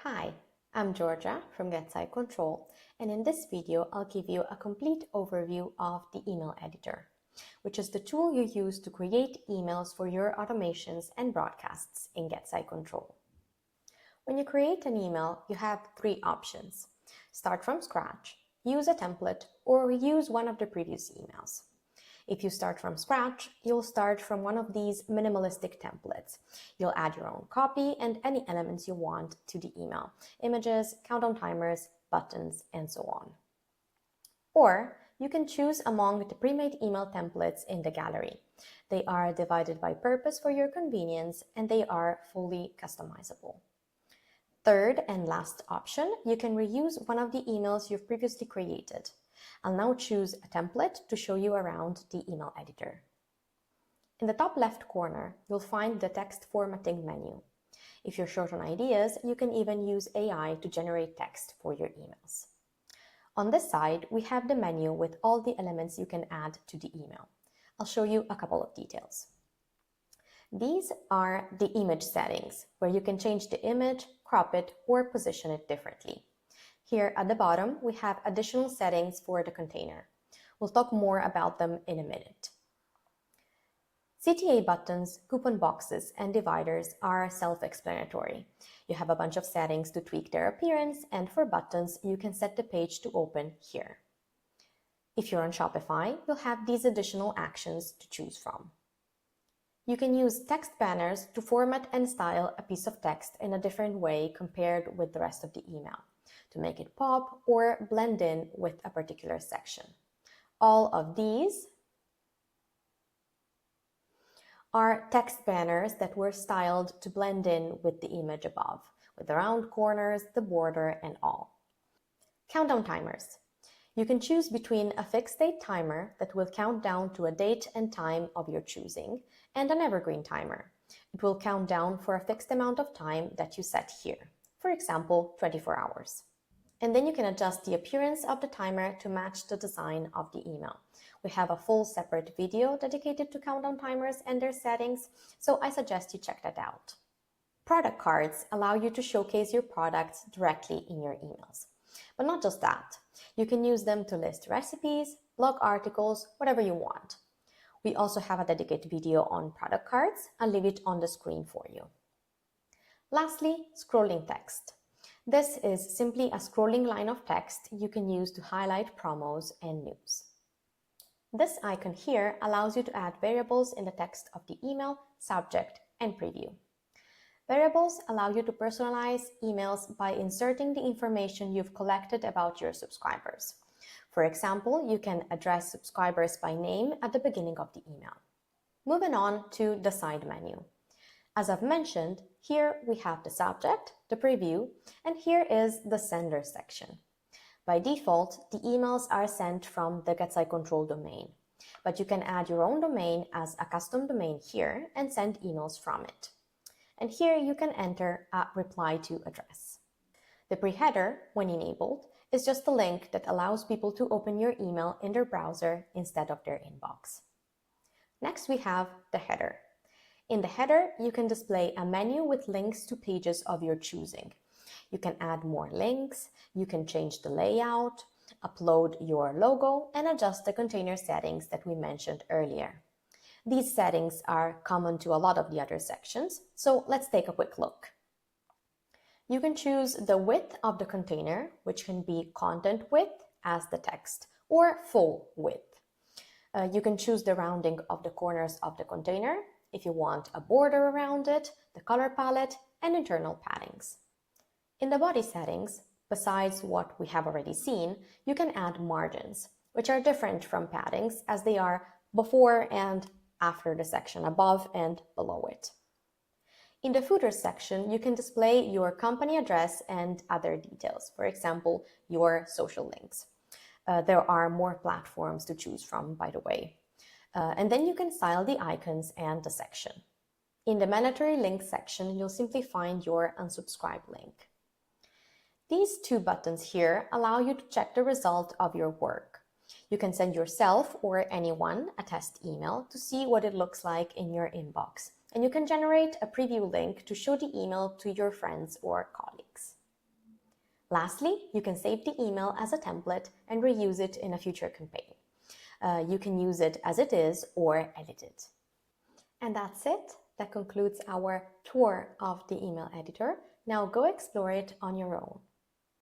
Hi, I'm Georgia from Getsitecontrol, and in this video I'll give you a complete overview of the email editor, which is the tool you use to create emails for your automations and broadcasts in Getsitecontrol. When you create an email, you have three options: start from scratch, use a template, or reuse one of the previous emails. If you start from scratch, you'll start from one of these minimalistic templates. You'll add your own copy and any elements you want to the email: images, countdown timers, buttons, and so on. Or you can choose among the pre-made email templates in the gallery. They are divided by purpose for your convenience, and they are fully customizable. Third and last option, you can reuse one of the emails you've previously created. I'll now choose a template to show you around the email editor. In the top left corner, you'll find the text formatting menu. If you're short on ideas, you can even use AI to generate text for your emails. On this side, we have the menu with all the elements you can add to the email. I'll show you a couple of details. These are the image settings, where you can change the image, crop it, or position it differently. Here at the bottom, we have additional settings for the container. We'll talk more about them in a minute. CTA buttons, coupon boxes, and dividers are self-explanatory. You have a bunch of settings to tweak their appearance, and for buttons, you can set the page to open here. If you're on Shopify, you'll have these additional actions to choose from. You can use text banners to format and style a piece of text in a different way compared with the rest of the email, to make it pop or blend in with a particular section. All of these are text banners that were styled to blend in with the image above, with the round corners, the border, and all. Countdown timers. You can choose between a fixed date timer that will count down to a date and time of your choosing, and an evergreen timer. It will count down for a fixed amount of time that you set here, for example, 24 hours. And then you can adjust the appearance of the timer to match the design of the email. We have a full separate video dedicated to countdown timers and their settings, so I suggest you check that out. Product cards allow you to showcase your products directly in your emails. But not just that. You can use them to list recipes, blog articles, whatever you want. We also have a dedicated video on product cards. I'll leave it on the screen for you. Lastly, scrolling text. This is simply a scrolling line of text you can use to highlight promos and news. This icon here allows you to add variables in the text of the email, subject, and preview. Variables allow you to personalize emails by inserting the information you've collected about your subscribers. For example, you can address subscribers by name at the beginning of the email. Moving on to the side menu. As I've mentioned, here we have the subject, the preview, and here is the sender section. By default, the emails are sent from the Getsitecontrol domain, but you can add your own domain as a custom domain here and send emails from it. And here you can enter a reply to address. The preheader, when enabled, is just a link that allows people to open your email in their browser instead of their inbox. Next, we have the header. In the header, you can display a menu with links to pages of your choosing. You can add more links, you can change the layout, upload your logo, and adjust the container settings that we mentioned earlier. These settings are common to a lot of the other sections, so let's take a quick look. You can choose the width of the container, which can be content width as the text, or full width. You can choose the rounding of the corners of the container, if you want a border around it, the color palette, and internal paddings. In the body settings, besides what we have already seen, you can add margins, which are different from paddings as they are before and after the section above and below it. In the footer section, you can display your company address and other details, for example, your social links. There are more platforms to choose from, by the way. And then you can style the icons and the section. In the mandatory link section, you'll simply find your unsubscribe link. These two buttons here allow you to check the result of your work. You can send yourself or anyone a test email to see what it looks like in your inbox. And you can generate a preview link to show the email to your friends or colleagues. Lastly, you can save the email as a template and reuse it in a future campaign. You can use it as it is or edit it. And that's it. That concludes our tour of the email editor. Now go explore it on your own.